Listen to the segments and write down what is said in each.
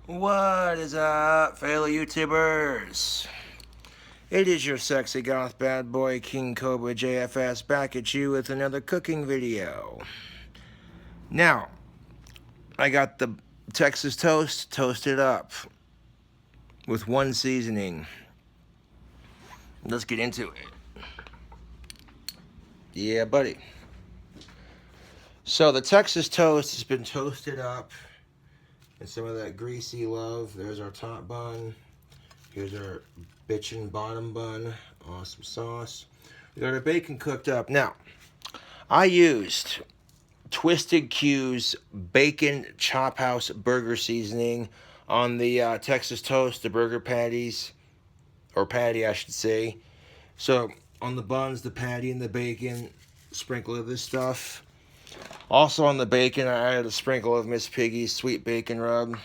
What is up, fellow YouTubers? It is your sexy goth bad boy King Cobra JFS back at you with another cooking video. Now, I got the Texas toast toasted up with one seasoning. Let's get into it. Yeah, buddy. So the Texas toast has been toasted up and some of that greasy love. There's our top bun. Here's our bitchin' bottom bun. Awesome sauce. We got our bacon cooked up. Now, I used Twisted Q's Bacon Chop House burger seasoning on the Texas toast, the burger patties, or patty I should say. So on the buns, the patty and the bacon, sprinkle of this stuff. Also on the bacon, I added a sprinkle of Miss Piggy's sweet bacon rub.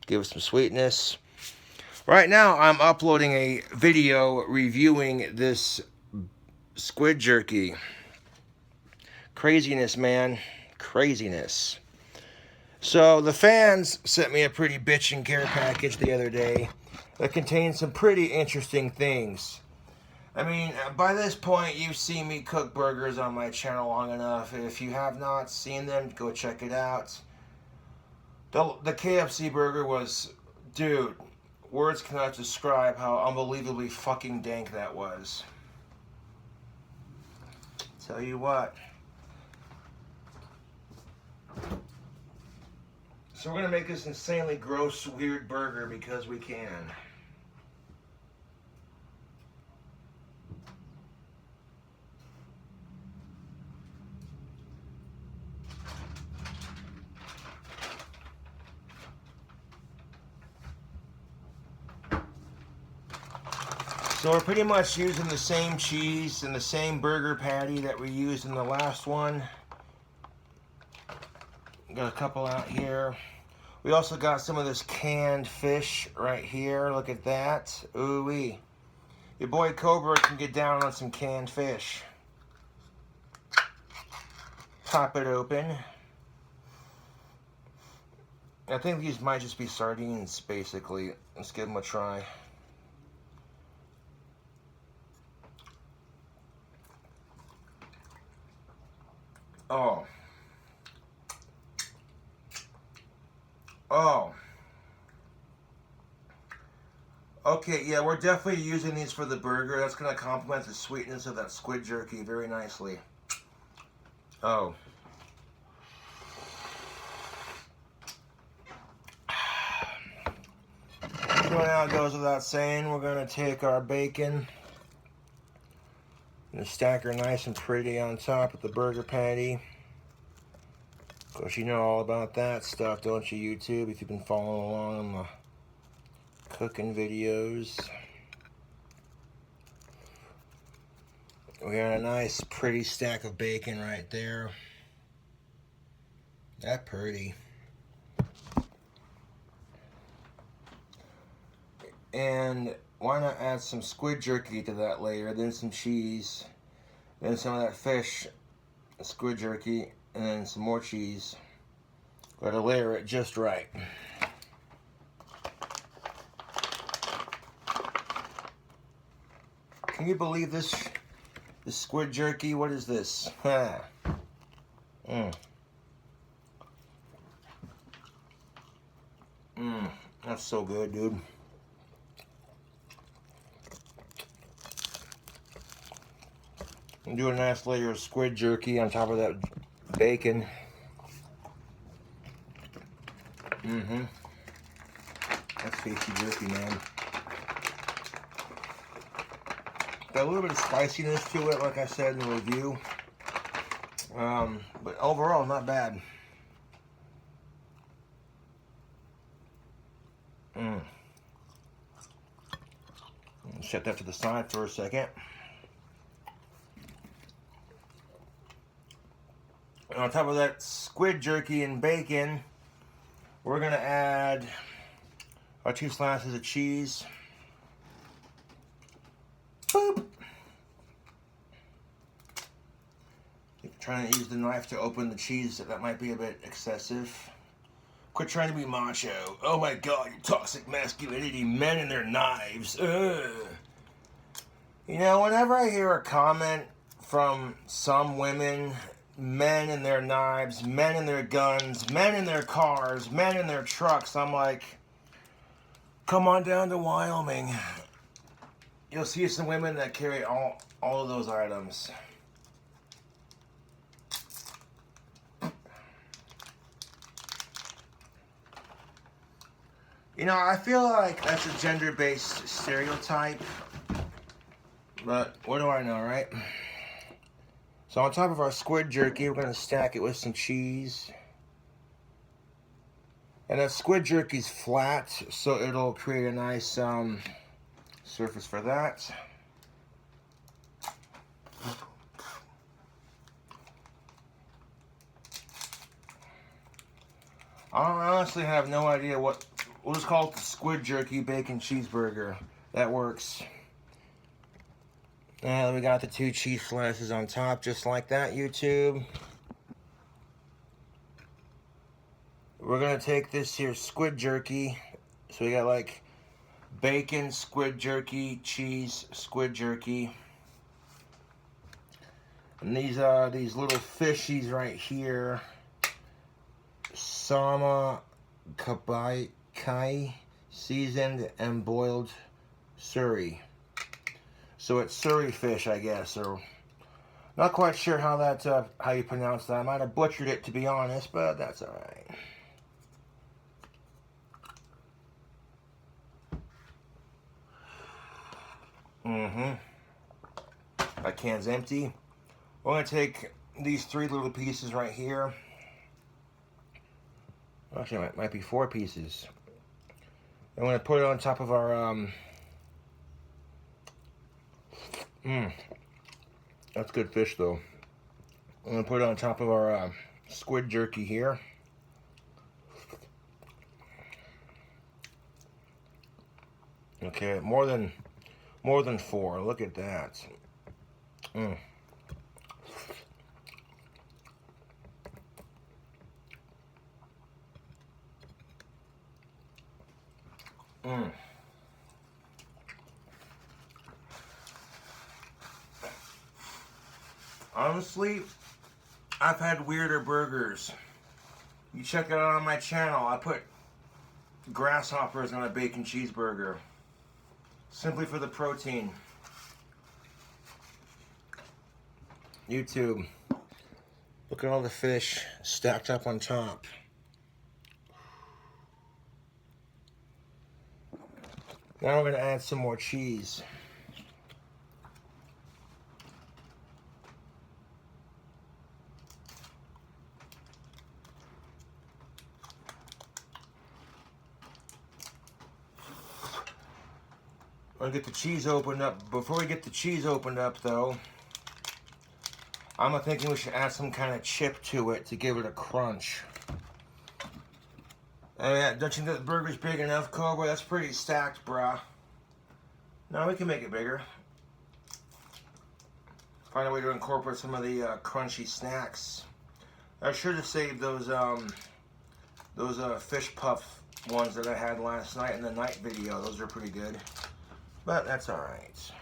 Give it some sweetness. Right now, I'm uploading a video reviewing this squid jerky. Craziness, man. Craziness. So, the fans sent me a pretty bitchin' care package the other day that contained some pretty interesting things. I mean, by this point, you've seen me cook burgers on my channel long enough. If you have not seen them, go check it out. The KFC burger was, dude, words cannot describe how unbelievably fucking dank that was. Tell you what. So we're gonna make this insanely gross, weird burger because we can. So we're pretty much using the same cheese and the same burger patty that we used in the last one. Got a couple out here. We also got some of this canned fish right here. Look at that. Ooh-wee. Your boy Cobra can get down on some canned fish. Pop it open. I think these might just be sardines, basically. Let's give them a try. Oh. Oh. Okay, yeah, we're definitely using these for the burger. That's going to complement the sweetness of that squid jerky very nicely. Oh. You know how it goes without saying. We're going to take our bacon and stack her nice and pretty on top of the burger patty. Of course, you know all about that stuff, don't you, YouTube? If you've been following along on the cooking videos. We got a nice, pretty stack of bacon right there. That pretty. And why not add some squid jerky to that layer, then some cheese, then some of that fish, squid jerky, and then some more cheese. Gotta layer it just right. Can you believe this? This squid jerky, what is this? That's so good, dude. And do a nice layer of squid jerky on top of that bacon. That's tasty jerky, man. Got a little bit of spiciness to it, like I said in the review. But overall, not bad. Set that to the side for a second. And on top of that squid jerky and bacon, we're gonna add our 2 slices of cheese. Boop. If you're trying to use the knife to open the cheese, that might be a bit excessive. Of Quit trying to be macho. Oh my god, your toxic masculinity, men and their knives. Ugh. You know, whenever I hear a comment from some women, men and their knives, men and their guns, men and their cars, men and their trucks, I'm like, come on down to Wyoming. You'll see some women that carry all of those items. You know, I feel like that's a gender-based stereotype, but what do I know, right? So on top of our squid jerky, we're going to stack it with some cheese. And that squid jerky's flat, so it'll create a nice surface for that. I honestly have no idea what... We'll just call it the squid jerky bacon cheeseburger. That works. And we got the 2 cheese slices on top, just like that, YouTube. We're gonna take this here squid jerky. So we got like bacon, squid jerky, cheese, squid jerky. And these little fishies right here. Sama kabai kai, seasoned and boiled suri. So it's suri fish, I guess, or not quite sure how that how you pronounce that. I might have butchered it, to be honest, but that's all right. That can's empty. We're gonna take these 3 little pieces right here. Actually, it might be 4 pieces. I'm going to put it on top of our, that's good fish though. I'm going to put it on top of our squid jerky here. Okay, more than 4. Look at that. Honestly, I've had weirder burgers. You check it out on my channel. I put grasshoppers on a bacon cheeseburger. Simply for the protein. YouTube. Look at all the fish stacked up on top. Now we're going to add some more cheese. I'm going to get the cheese opened up. Before we get the cheese opened up, though, I'm thinking we should add some kind of chip to it to give it a crunch. Oh yeah, don't you think the burger's big enough, Cobra? That's pretty stacked, brah. No, we can make it bigger. Find a way to incorporate some of the crunchy snacks. I should have saved those fish puff ones that I had last night in the night video. Those are pretty good, but that's all right.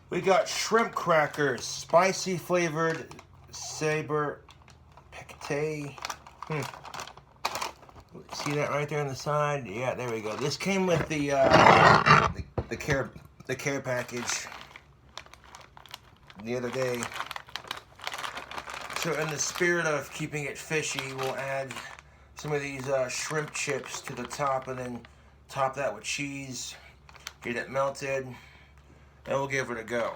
We got shrimp crackers, spicy flavored saber picte. See that right there on the side? Yeah, there we go. This came with the care package the other day. So in the spirit of keeping it fishy, we'll add some of these shrimp chips to the top, and then top that with cheese. Get it melted. And we'll give it a go.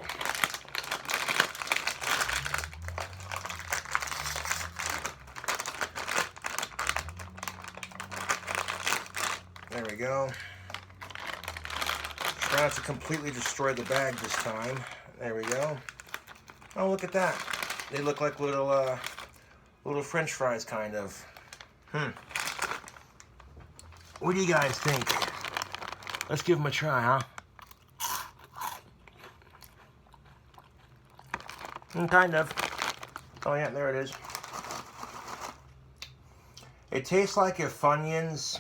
There we go. Try not to completely destroy the bag this time. There we go. Oh, look at that. They look like little French fries, kind of. What do you guys think? Let's give them a try, huh? Kind of. Oh yeah, there it is. It tastes like if Funyuns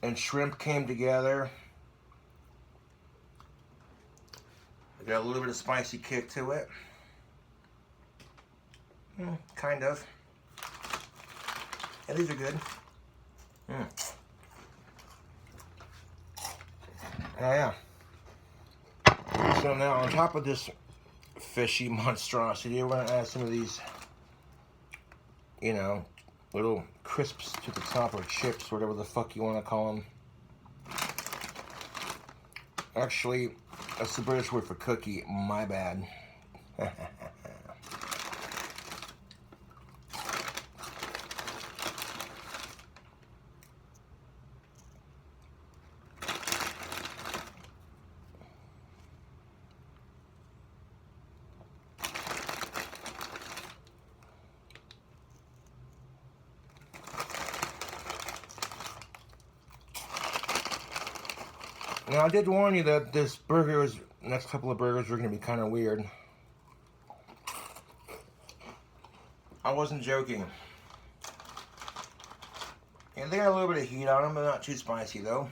and shrimp came together. It got a little bit of spicy kick to it. Kind of. Yeah, these are good. Oh yeah. So now on top of this fishy monstrosity, we're gonna add some of these, you know, little crisps to the top, or chips, whatever the fuck you want to call them. Actually, that's the British word for cookie. My bad. Now, I did warn you that this next couple of burgers are going to be kind of weird. I wasn't joking. And they got a little bit of heat on them, but not too spicy, though.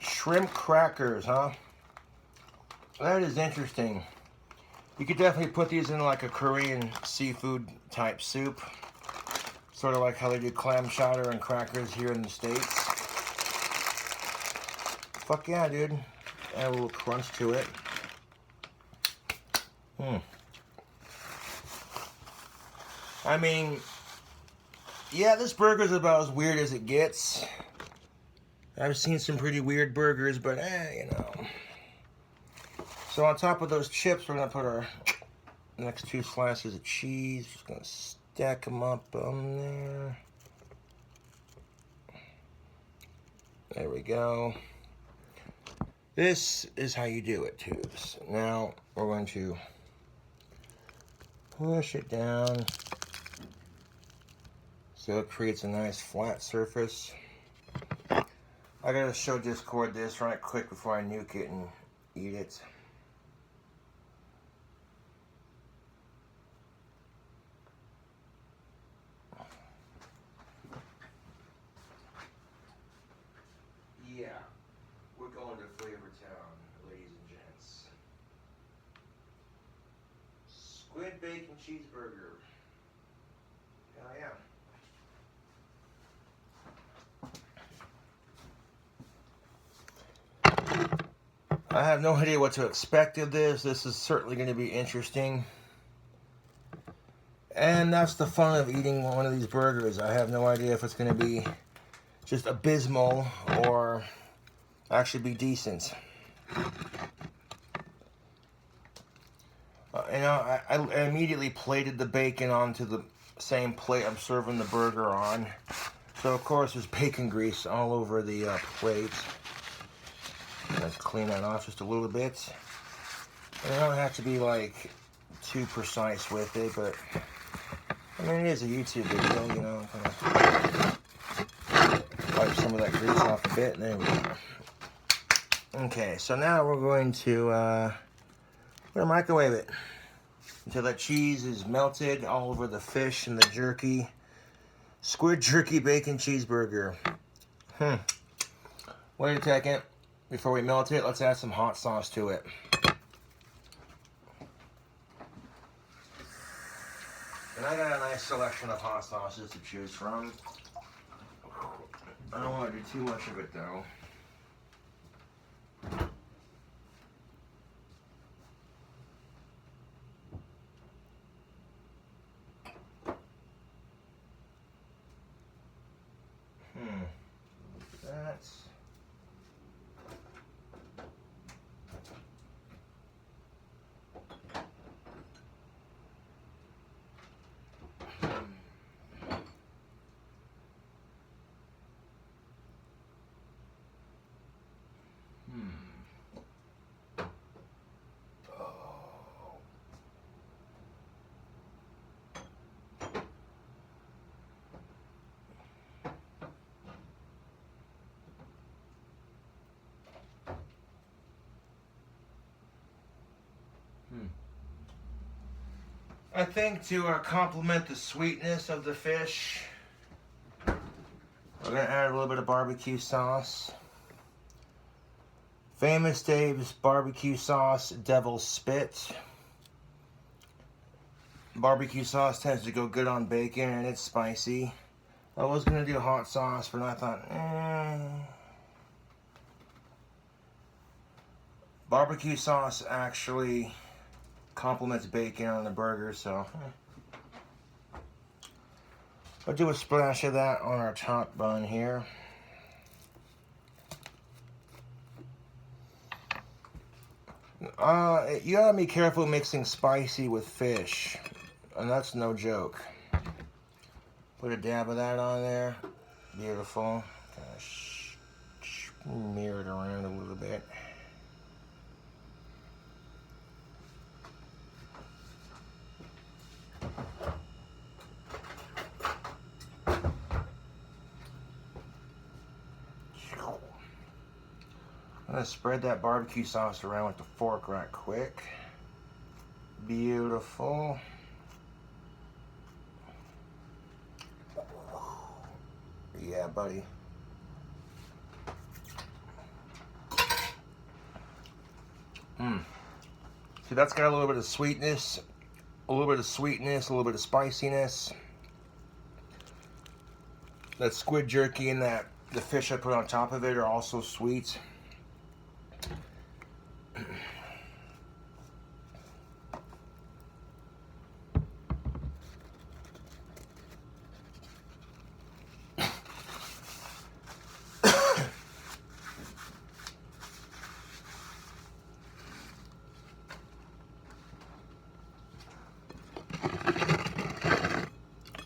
Shrimp crackers, huh? That is interesting. You could definitely put these in like a Korean seafood type soup. Sort of like how they do clam chowder and crackers here in the States. Fuck yeah, dude. Add a little crunch to it. I mean, yeah, this burger's about as weird as it gets. I've seen some pretty weird burgers, but you know. So on top of those chips, we're gonna put our next 2 slices of cheese. Just gonna stack them up on there. There we go. This is how you do it, tubes. Now we're going to push it down so it creates a nice flat surface. I gotta show Discord this right quick before I nuke it and eat it. Yeah, we're going to Flavor Town, ladies and gents. Squid bacon cheeseburger. Hell yeah. I have no idea what to expect of this. This is certainly going to be interesting. And that's the fun of eating one of these burgers. I have no idea if it's going to be just abysmal or actually be decent. You know, I immediately plated the bacon onto the same plate I'm serving the burger on. So, of course, there's bacon grease all over the plate. Let's clean that off just a little bit. And I don't have to be like too precise with it, but I mean, it is a YouTube video, you know. Kind of wipe some of that grease off a bit, and there we go. Okay, so now we're going to microwave it until that cheese is melted all over the fish and the jerky. Squid jerky bacon cheeseburger. Wait a second. Before we melt it, let's add some hot sauce to it. And I got a nice selection of hot sauces to choose from. I don't want to do too much of it though. That's I think to complement the sweetness of the fish, we're gonna add a little bit of barbecue sauce. Famous Dave's barbecue sauce, Devil's Spit. Barbecue sauce tends to go good on bacon and it's spicy. I was gonna do hot sauce, but I thought, barbecue sauce actually complements bacon on the burger, so I'll do a splash of that on our top bun here. You gotta be careful mixing spicy with fish, and that's no joke. Put a dab of that on there. Beautiful. Kind of smear it around a little bit. I'm gonna spread that barbecue sauce around with the fork right quick. Beautiful. Yeah, buddy. See, that's got a little bit of sweetness, a little bit of sweetness, a little bit of spiciness. That squid jerky and the fish I put on top of it are also sweet.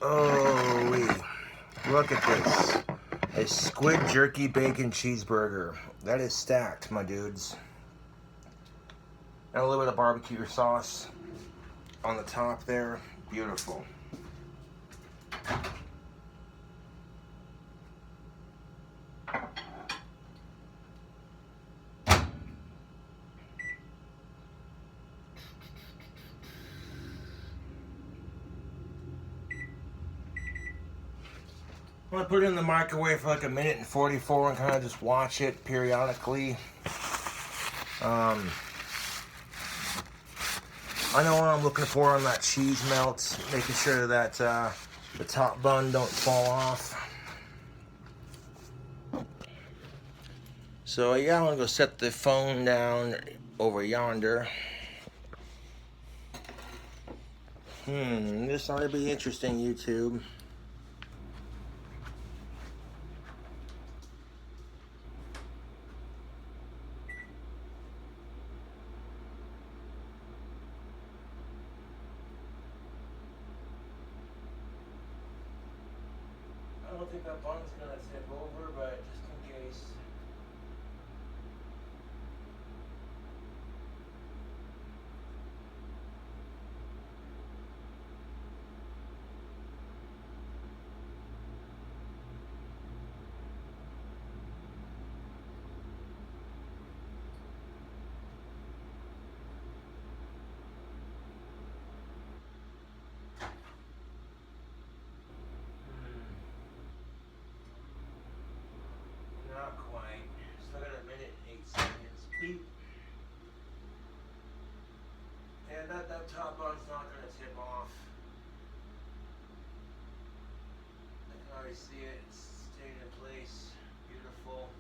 Oh, look at this. A squid jerky bacon cheeseburger. That is stacked, my dudes. And a little bit of barbecue sauce on the top there. Beautiful. I'm gonna put it in the microwave for like 1:44 and kind of just watch it periodically. I know what I'm looking for on that cheese melt, making sure that the top bun don't fall off. So yeah, I'm gonna go set the phone down over yonder. This ought to be interesting, YouTube. I don't think that bun's gonna tip over, but just in case. Not quite. Still got 1:08. Beep. And that top bun's not gonna tip off. I can already see it. It's staying in place. Beautiful.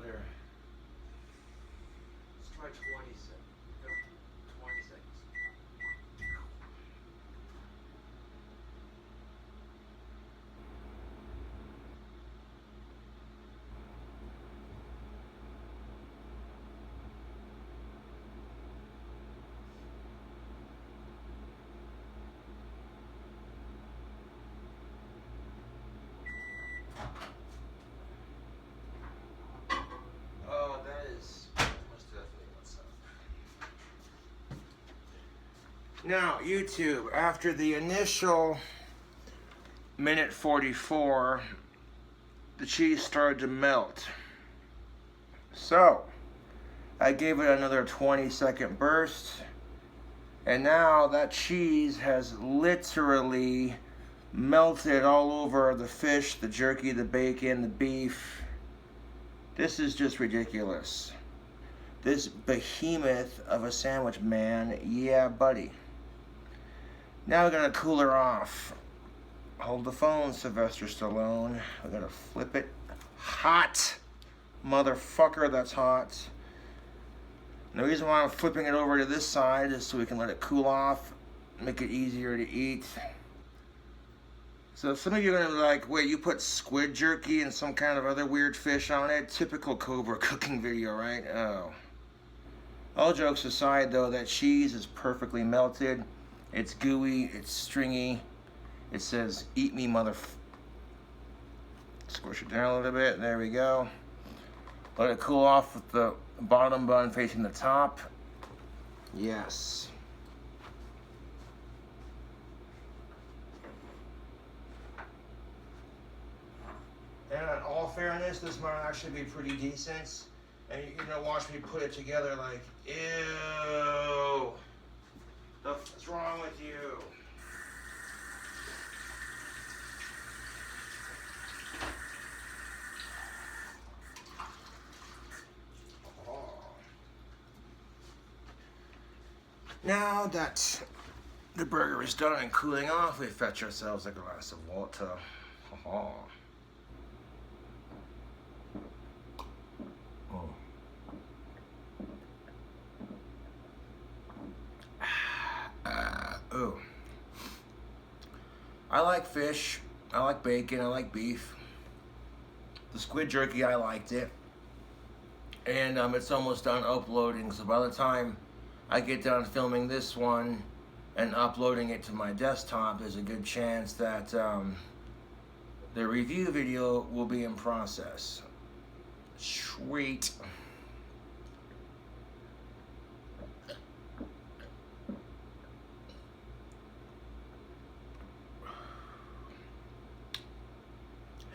another. Let's try 20 seconds. No, 20 seconds. Oh, that is most definitely what's up. Now, YouTube, after the initial minute 44, the cheese started to melt. So, I gave it another 20-second burst, and now that cheese has literally melted all over the fish, the jerky, the bacon, the beef. This is just ridiculous. This behemoth of a sandwich, man. Yeah, buddy. Now we're gonna cool her off. Hold the phone, Sylvester Stallone. We're gonna flip it. Hot. Motherfucker, that's hot. And the reason why I'm flipping it over to this side is so we can let it cool off, make it easier to eat. So some of you are gonna be like, wait, you put squid jerky and some kind of other weird fish on it? Typical Cobra cooking video, right? Oh. All jokes aside though, that cheese is perfectly melted. It's gooey, it's stringy. It says, eat me Squish it down a little bit, there we go. Let it cool off with the bottom bun facing the top. Yes. And in all fairness, this might actually be pretty decent. And you're gonna watch me put it together like, ew. What's wrong with you? Oh. Now that the burger is done and cooling off, we fetch ourselves a glass of water. Oh. Ooh. I like fish, I like bacon, I like beef. The squid jerky, I liked it. And it's almost done uploading, so by the time I get done filming this one and uploading it to my desktop, there's a good chance that the review video will be in process. Sweet.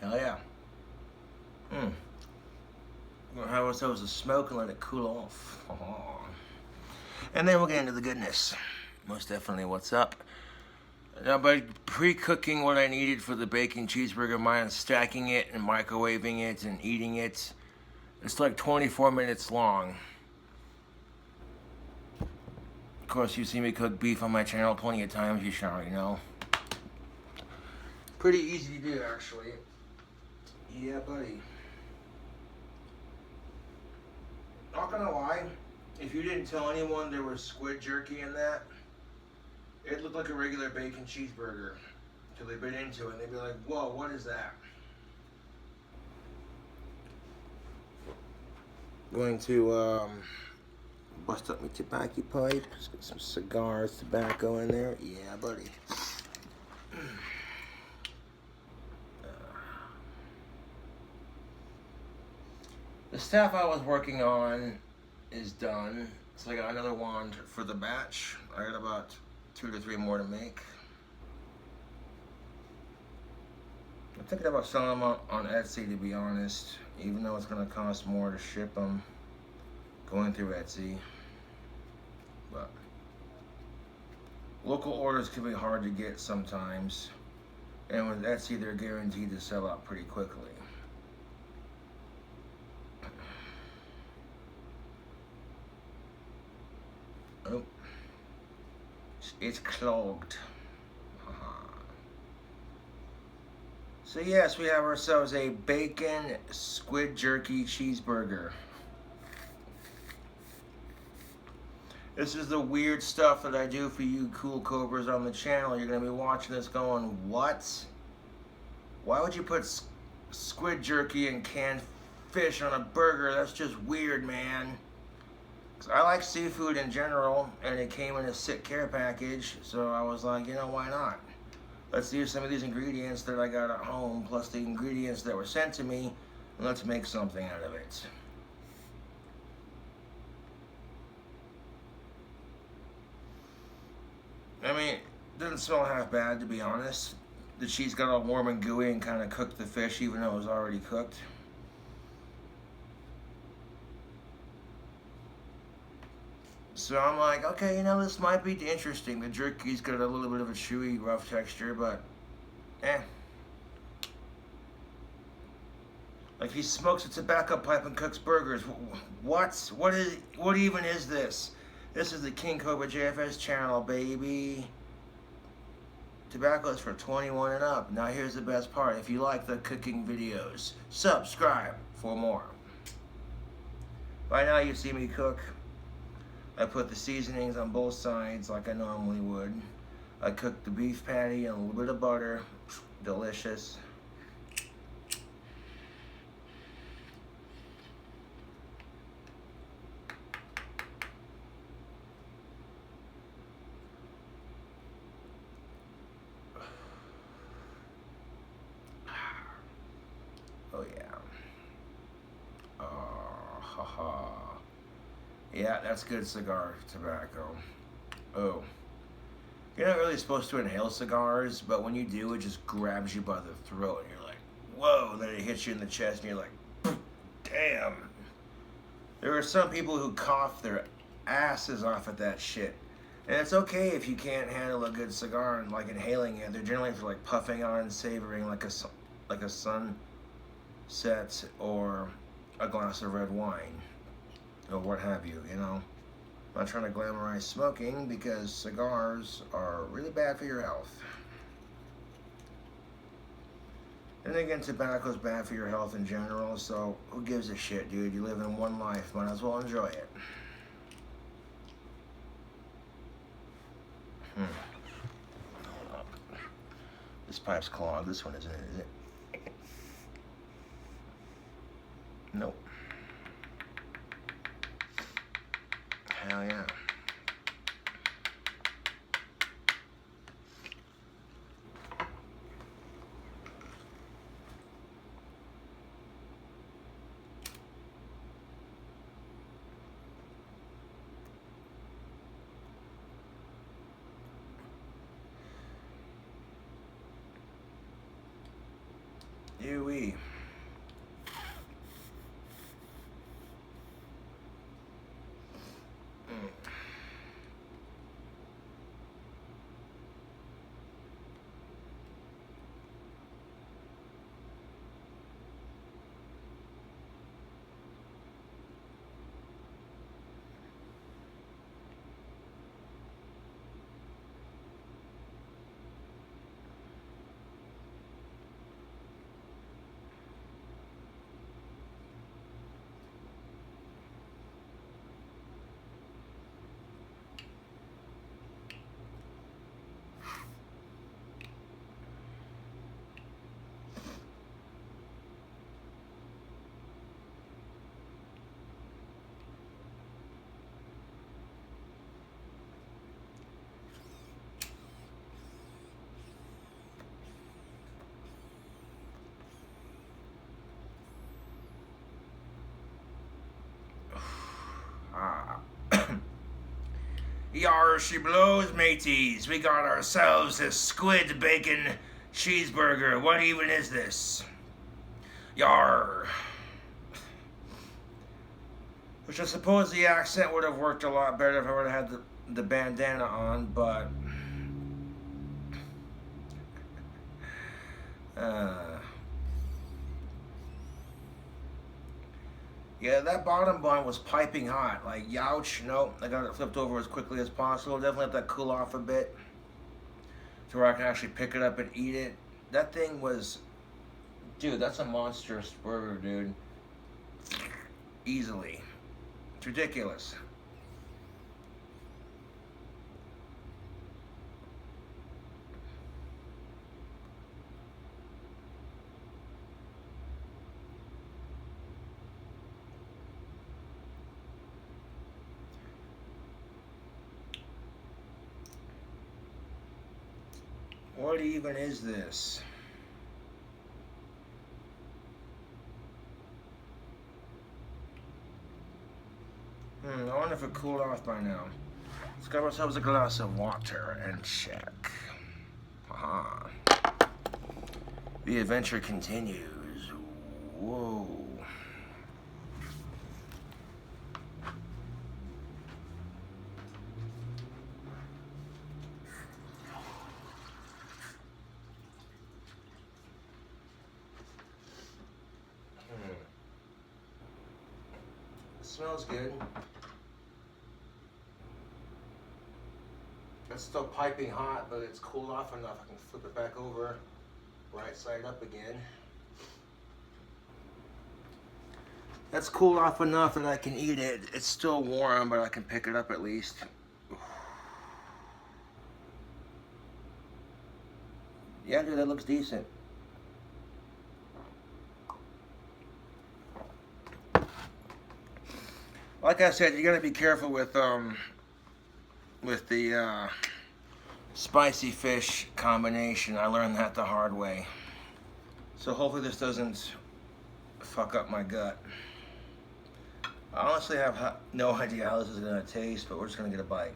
Hell yeah. We'll have ourselves a smoke and let it cool off. And then we'll get into the goodness. Most definitely what's up. Now by pre-cooking what I needed for the bacon cheeseburger, mine, stacking it and microwaving it and eating it. It's like 24 minutes long. Of course, you've seen me cook beef on my channel plenty of times, you should already know. Pretty easy to do, actually. Yeah, buddy. Not gonna lie, if you didn't tell anyone there was squid jerky in that, it looked like a regular bacon cheeseburger. Until they bit into it and they'd be like, whoa, what is that? Going to bust up my tobacco pipe. Let's get some cigars, tobacco in there. Yeah, buddy. The stuff I was working on is done, so I got another wand for the batch. I got about 2 to 3 more to make. I'm thinking about selling them on Etsy, to be honest, even though it's going to cost more to ship them going through Etsy. But local orders can be hard to get sometimes, and with Etsy they're guaranteed to sell out pretty quickly. Oh, it's clogged. So yes, we have ourselves a bacon squid jerky cheeseburger. This is the weird stuff that I do for you cool cobras on the channel. You're going to be watching this going, what? Why would you put squid jerky and canned fish on a burger? That's just weird, man. 'Cause I like seafood in general, and it came in a sick care package, so I was like, you know, why not? Let's use some of these ingredients that I got at home, plus the ingredients that were sent to me, and let's make something out of it. I mean, it doesn't smell half bad, to be honest. The cheese got all warm and gooey and kind of cooked the fish, even though it was already cooked. So I'm like, okay, you know, this might be interesting. The jerky's got a little bit of a chewy, rough texture, but like he smokes a tobacco pipe and cooks burgers. What even is this? This is the King Cobra JFS channel, baby. Tobacco is for 21 and up. Now here's the best part. If you like the cooking videos, subscribe for more. By now you see me cook. I put the seasonings on both sides like I normally would. I cooked the beef patty and a little bit of butter. Delicious. Oh yeah. Oh, haha. Yeah, that's good cigar tobacco. Oh. You're not really supposed to inhale cigars, but when you do, it just grabs you by the throat and you're like, whoa, and then it hits you in the chest and you're like, damn. There are some people who cough their asses off at that shit. And it's okay if you can't handle a good cigar and like inhaling it. They're generally for like puffing on and savoring like a sunset or a glass of red wine or what have you, you know. I'm not trying to glamorize smoking because cigars are really bad for your health. And again, tobacco's bad for your health in general, so who gives a shit, dude? You live in one life, might as well enjoy it. This pipe's clogged. This one isn't, is it? Nope. Hell yeah. Ew-wee. Yar, she blows, mateys. We got ourselves a squid bacon cheeseburger. What even is this? Yar. Which I suppose the accent would have worked a lot better if I would have had the bandana on, but... yeah, that bottom bun was piping hot. Like, youch. Nope, I got it flipped over as quickly as possible. Definitely let that cool off a bit to where I can actually pick it up and eat it. That thing was Dude, that's a monstrous burger, dude. Easily. It's ridiculous. What even is this? I wonder if it cooled off by now. Let's grab ourselves a glass of water and check. Aha. The adventure continues. Whoa. It smells good. It's still piping hot, but it's cooled off enough. I can flip it back over, right side up again. That's cooled off enough that I can eat it. It's still warm, but I can pick it up at least. Yeah, dude, that looks decent. Like I said, you gotta be careful with the spicy fish combination. I learned that the hard way. So hopefully this doesn't fuck up my gut. I honestly have no idea how this is gonna taste, but we're just gonna get a bite.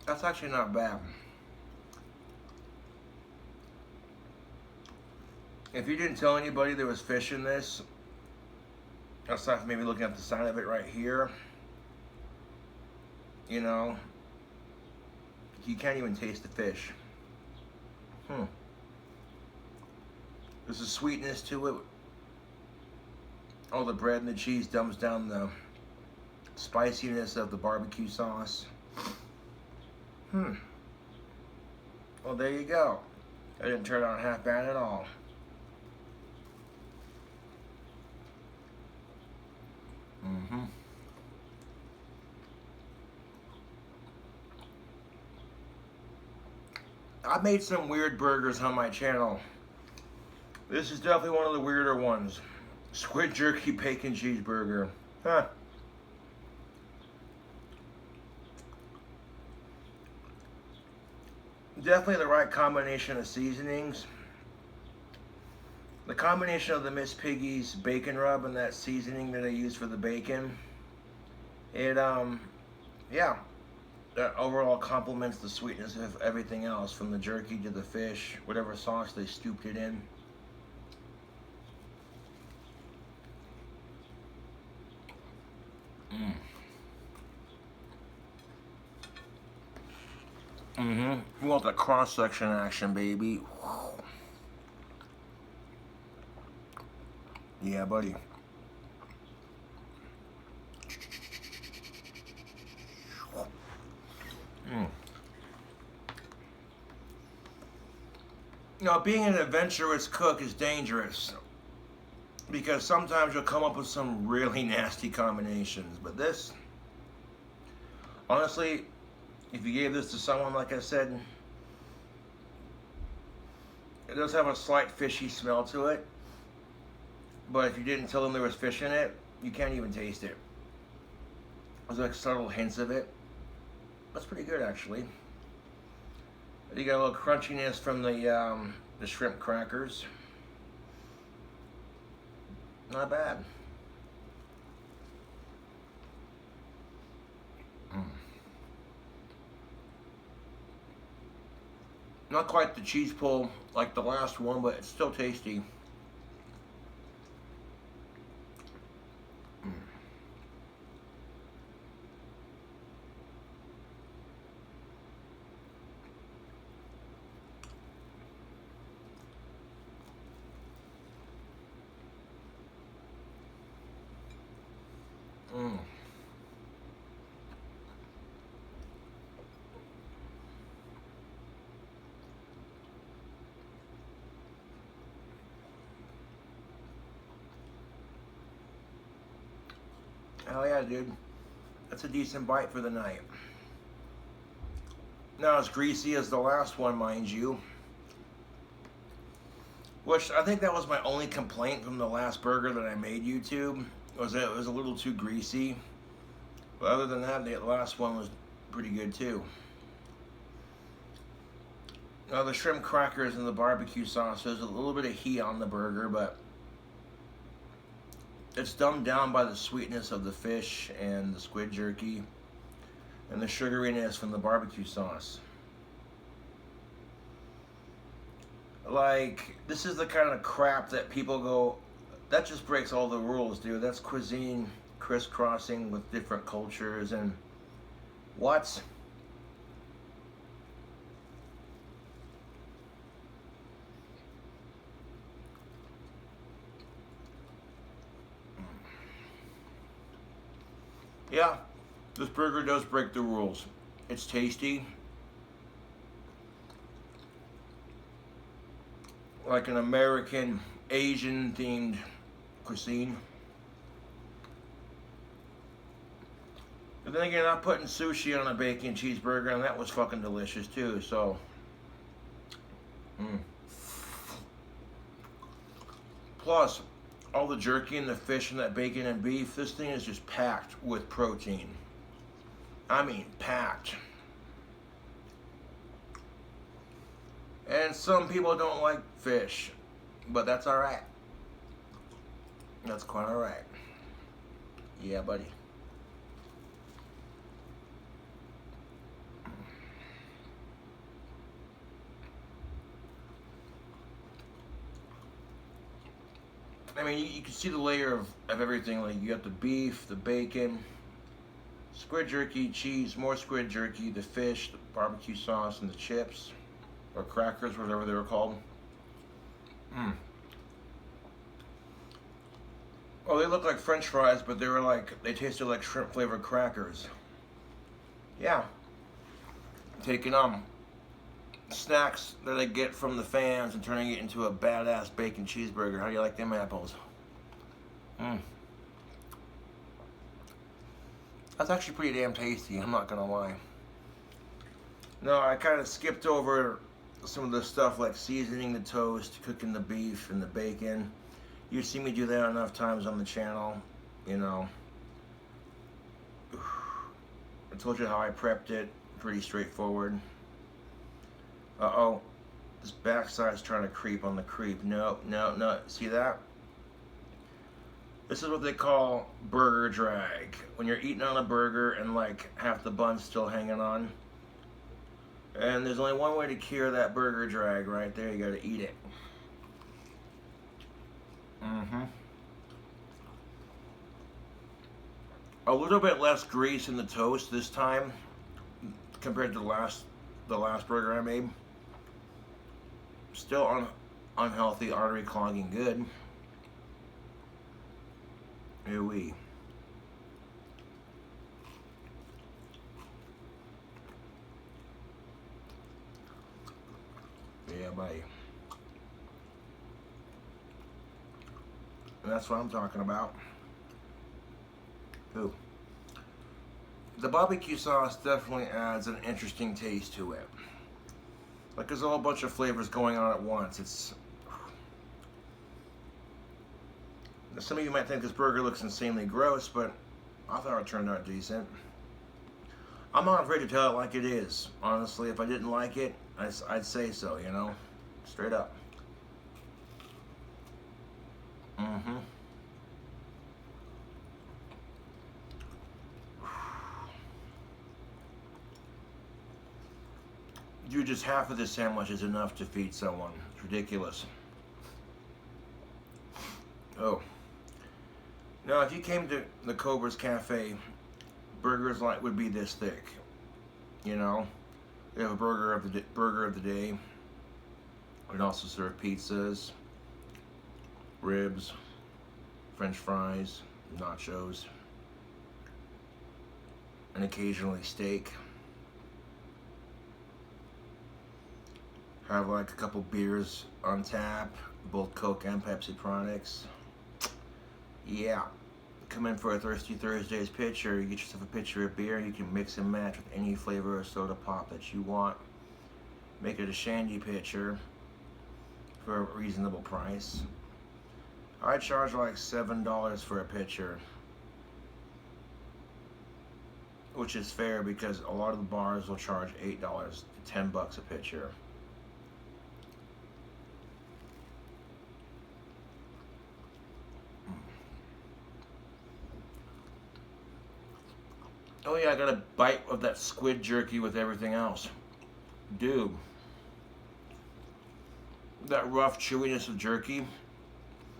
That's actually not bad. If you didn't tell anybody there was fish in this, aside from maybe looking at the side of it right here, you know, you can't even taste the fish. There's a sweetness to it. All the bread and the cheese dumbs down the spiciness of the barbecue sauce. Well, there you go. It didn't turn out half bad at all. I made some weird burgers on my channel. This is definitely one of the weirder ones. Squid jerky bacon cheeseburger. Huh. Definitely the right combination of seasonings. The combination of the Miss Piggy's bacon rub and that seasoning that I use for the bacon, it yeah, that overall complements the sweetness of everything else, from the jerky to the fish, whatever sauce they scooped it in. We want the cross-section action, baby. Yeah, buddy. Now, being an adventurous cook is dangerous, because sometimes you'll come up with some really nasty combinations. But this, honestly, if you gave this to someone, like I said, it does have a slight fishy smell to it. But if you didn't tell them there was fish in it, you can't even taste it. There's like subtle hints of it. That's pretty good, actually. You got a little crunchiness from the shrimp crackers. Not bad. Not quite the cheese pull like the last one, but it's still tasty. Mm. Hell yeah, dude. That's a decent bite for the night. Not as greasy as the last one, mind you. Which I think that was my only complaint from the last burger that I made YouTube, was that it was a little too greasy. But other than that, the last one was pretty good too. Now the shrimp crackers and the barbecue sauce, there's a little bit of heat on the burger, but it's dumbed down by the sweetness of the fish and the squid jerky and the sugariness from the barbecue sauce. Like, this is the kind of crap that people go, that just breaks all the rules, dude. That's cuisine crisscrossing with different cultures and what? Yeah, this burger does break the rules. It's tasty. Like an American, Asian themed cuisine. But then again, I'm putting sushi on a bacon cheeseburger, and that was fucking delicious too, so. Plus, all the jerky and the fish and that bacon and beef, this thing is just packed with protein. I mean, packed. And some people don't like fish, but that's alright. That's quite alright. Yeah, buddy. I mean, you can see the layer of everything. Like, you got the beef, the bacon, squid jerky, cheese, more squid jerky, the fish, the barbecue sauce, and the chips. Or crackers, whatever they were called. Oh, they look like French fries, but they were like, they tasted like shrimp flavored crackers. Yeah. Taking snacks that I get from the fans and turning it into a badass bacon cheeseburger. How do you like them apples? That's actually pretty damn tasty, I'm not gonna lie. No, I kind of skipped over some of the stuff like seasoning the toast, cooking the beef and the bacon. You've seen me do that enough times on the channel, you know. I told you how I prepped it, pretty straightforward. Uh-oh, this backside's trying to creep on the creep. No, no, no, see that? This is what they call burger drag. When you're eating on a burger and like half the bun's still hanging on. And there's only one way to cure that burger drag right there. You gotta eat it. A little bit less grease in the toast this time compared to the last burger I made. Still unhealthy, artery clogging good. Here we. Yeah, buddy. And that's what I'm talking about. Ooh. The barbecue sauce definitely adds an interesting taste to it. Like, there's a whole bunch of flavors going on at once. Some of you might think this burger looks insanely gross, but I thought it turned out decent. I'm not afraid to tell it like it is. Honestly, if I didn't like it, I'd say so, you know? Straight up. Dude, just half of this sandwich is enough to feed someone. It's ridiculous. Oh. Now, if you came to the Cobra's Cafe, burgers like would be this thick. You know? They have a burger of the day. We'd also serve pizzas, ribs, French fries, nachos. and occasionally steak. Have like a couple beers on tap, both Coke and Pepsi products. Yeah. Come in for a Thirsty Thursdays pitcher. You get yourself a pitcher of beer. You can mix and match with any flavor of soda pop that you want. Make it a shandy pitcher for a reasonable price. I charge like $7 for a pitcher, which is fair because a lot of the bars will charge $8 to $10 a pitcher. Oh yeah, I got a bite of that squid jerky with everything else. Dude, that rough chewiness of jerky.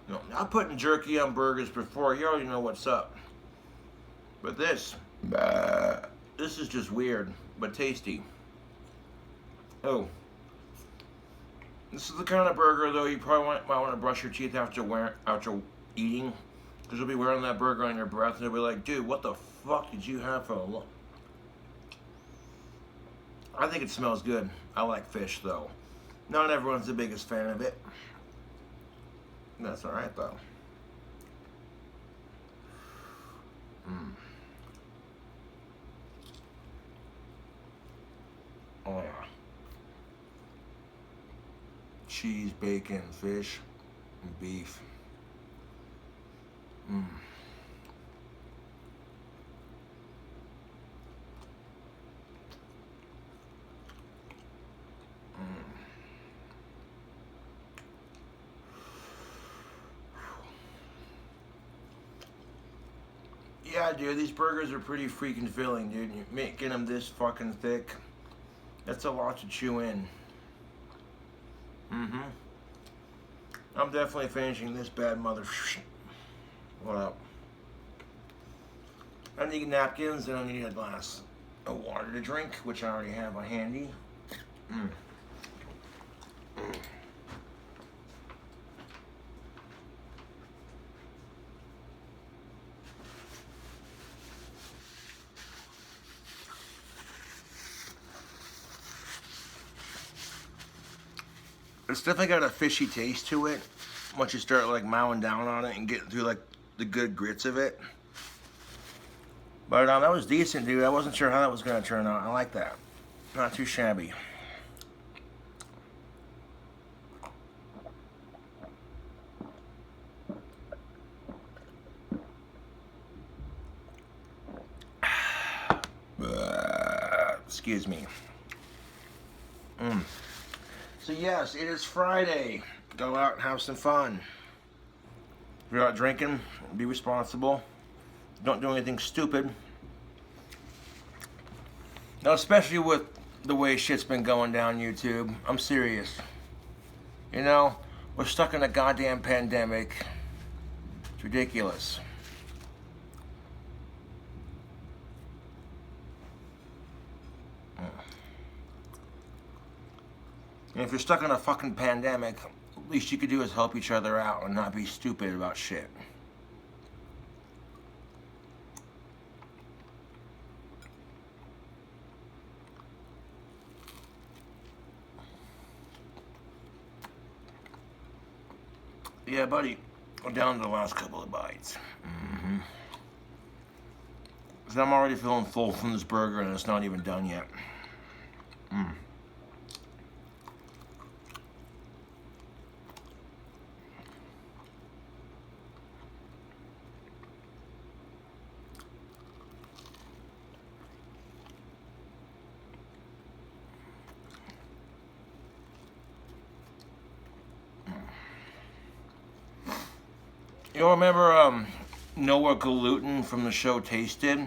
No, I'm putting jerky on burgers before. You already know what's up. But this is just weird, but tasty. Oh, this is the kind of burger though you probably might want to brush your teeth after eating, because you'll be wearing that burger on your breath and you'll be like, dude, what the fuck did you have for lunch? I think it smells good. I like fish though. Not everyone's the biggest fan of it. That's alright though. Oh yeah. Cheese, bacon, fish, and beef. Yeah, dude, these burgers are pretty freaking filling, dude. You're making them this fucking thick. That's a lot to chew in. I'm definitely finishing this bad mother. What up? I need napkins and I need a glass of water to drink, which I already have handy. It's definitely got a fishy taste to it once you start like mowing down on it and getting through like the good grits of it. But that was decent, dude. I wasn't sure how that was gonna turn out. I like that. Not too shabby. Excuse me. So yes, it is Friday. Go out and have some fun. If you're out drinking, be responsible. Don't do anything stupid. Now, especially with the way shit's been going down YouTube. I'm serious. You know, we're stuck in a goddamn pandemic. It's ridiculous. And if you're stuck in a fucking pandemic, at least you could do is help each other out and not be stupid about shit. Yeah, buddy, we're down to the last couple of bites. So I'm already feeling full from this burger and it's not even done yet. You remember Noah Galutin from the show Tasted?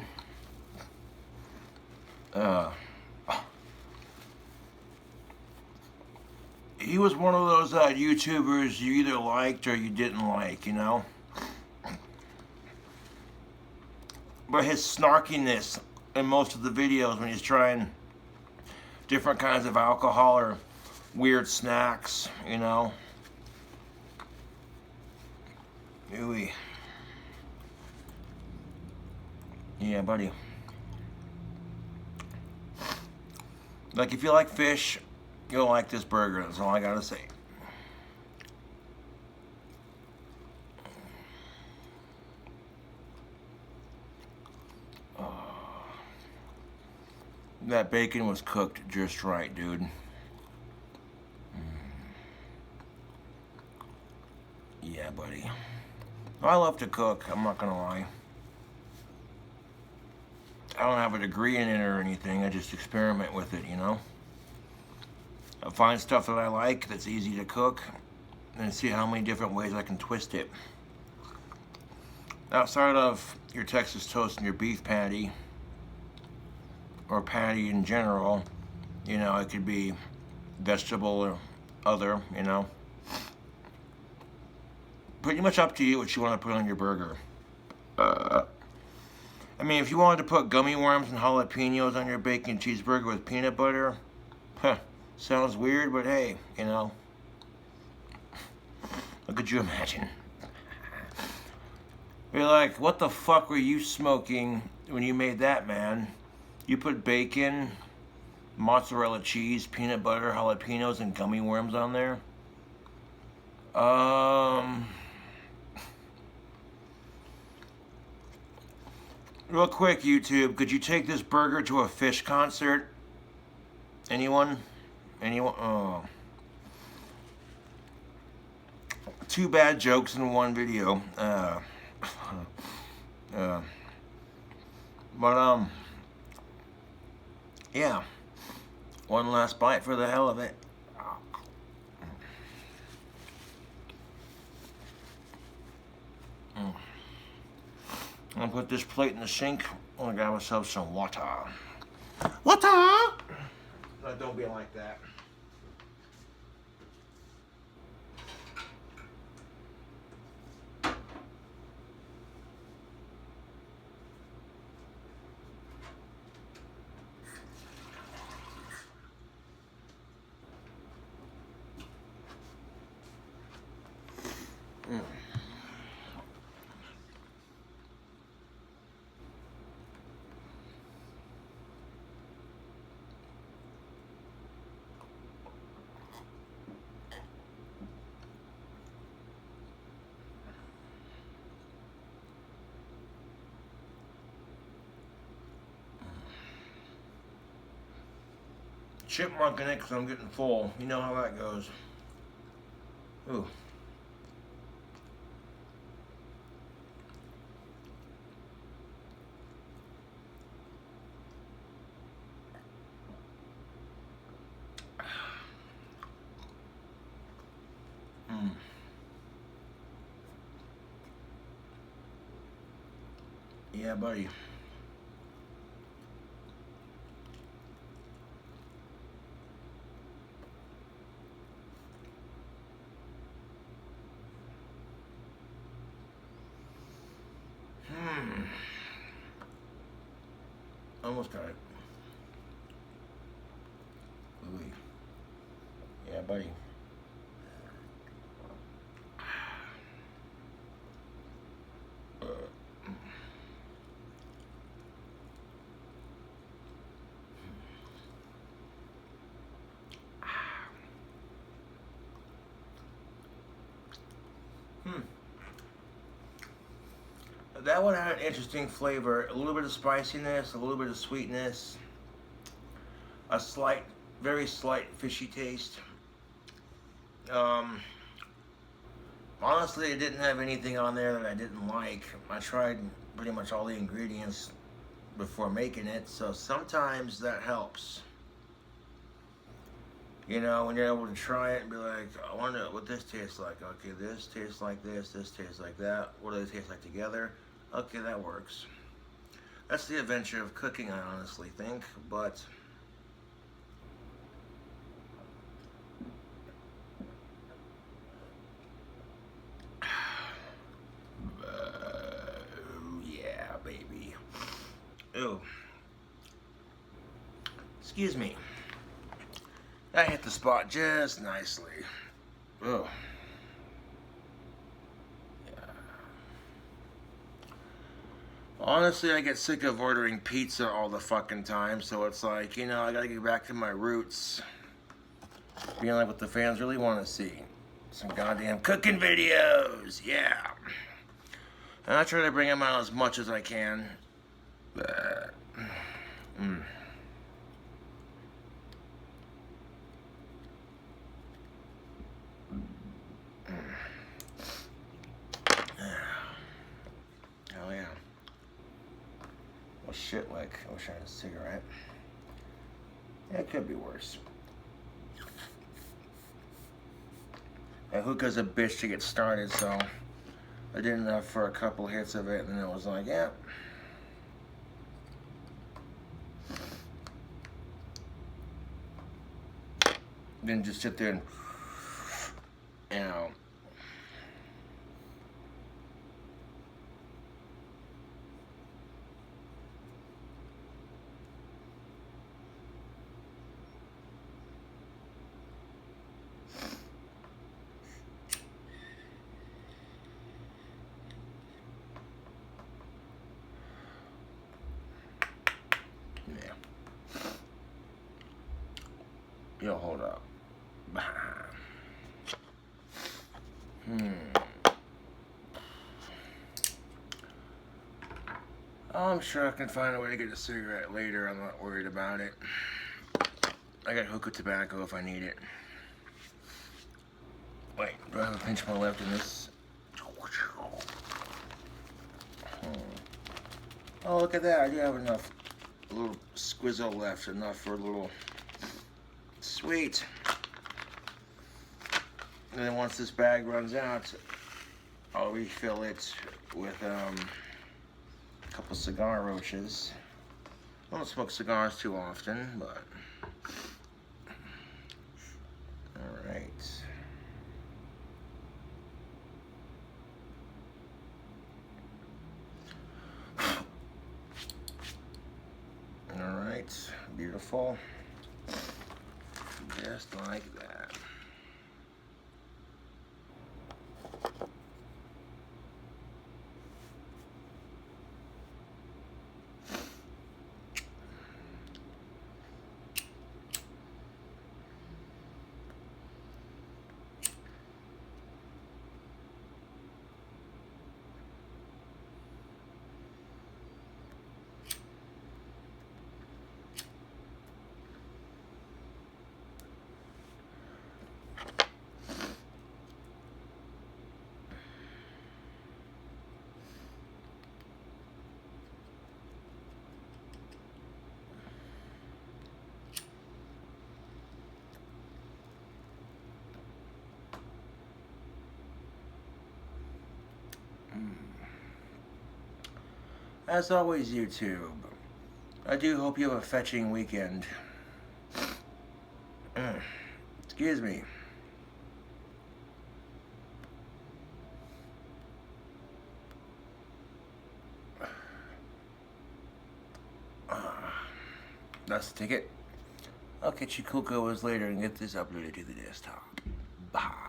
He was one of those YouTubers you either liked or you didn't like, you know? But his snarkiness in most of the videos when he's trying different kinds of alcohol or weird snacks, you know? Ooey. Yeah, buddy. Like, if you like fish, you'll like this burger. That's all I gotta say. That bacon was cooked just right, dude. Yeah, buddy. I love to cook, I'm not gonna lie. I don't have a degree in it or anything, I just experiment with it, you know? I find stuff that I like that's easy to cook and see how many different ways I can twist it. Outside of your Texas toast and your beef patty, or patty in general, you know, it could be vegetable or other, you know. Pretty much up to you what you want to put on your burger. I mean, if you wanted to put gummy worms and jalapenos on your bacon cheeseburger with peanut butter, sounds weird, but hey, you know. What could you imagine? You're like, what the fuck were you smoking when you made that, man? You put bacon, mozzarella cheese, peanut butter, jalapenos, and gummy worms on there? Real quick, YouTube, could you take this burger to a fish concert? Anyone? Anyone? Oh. 2 bad jokes in one video. Yeah. One last bite for the hell of it. I'm gonna put this plate in the sink. I'm gonna grab myself some water. Water! No, don't be like that. Chipmunk in it because I'm getting full. You know how that goes. Ooh. Yeah, buddy. Almost got it. Ooh. Yeah, buddy. That one had an interesting flavor. A little bit of spiciness, a little bit of sweetness, a slight, very slight fishy taste. Honestly, it didn't have anything on there that I didn't like. I tried pretty much all the ingredients before making it, so sometimes that helps. You know, when you're able to try it and be like, I wonder what this tastes like. Okay, this tastes like this tastes like that. What do they taste like together? Okay, that works. That's the adventure of cooking, I honestly think, but yeah, baby. Ew. Excuse me. I hit the spot just nicely. Ugh. Yeah. Honestly, I get sick of ordering pizza all the fucking time, so it's like, you know, I gotta get back to my roots. Being like what the fans really want to see. Some goddamn cooking videos, yeah. And I try to bring them out as much as I can. But, Oh yeah. Well shit, like, I wish I had a cigarette. Yeah, it could be worse. And hookah's a bitch to get started, so I did enough for a couple hits of it, and then it was like, yeah. Then just sit there and, you know. Yeah. Yo, hold up. I'm sure I can find a way to get a cigarette later. I'm not worried about it. I got hookah tobacco if I need it. Wait, do I have a pinch of my left in this? Oh, look at that. I do have enough. A little squizzle left. Enough for a little. Sweet. And then once this bag runs out, I'll refill it with a couple cigar roaches. I don't smoke cigars too often, but all right. All right, beautiful. Just like that. As always, YouTube, I do hope you have a fetching weekend. Excuse me. That's the ticket. I'll catch you cool later and get this uploaded to the desktop. Bye.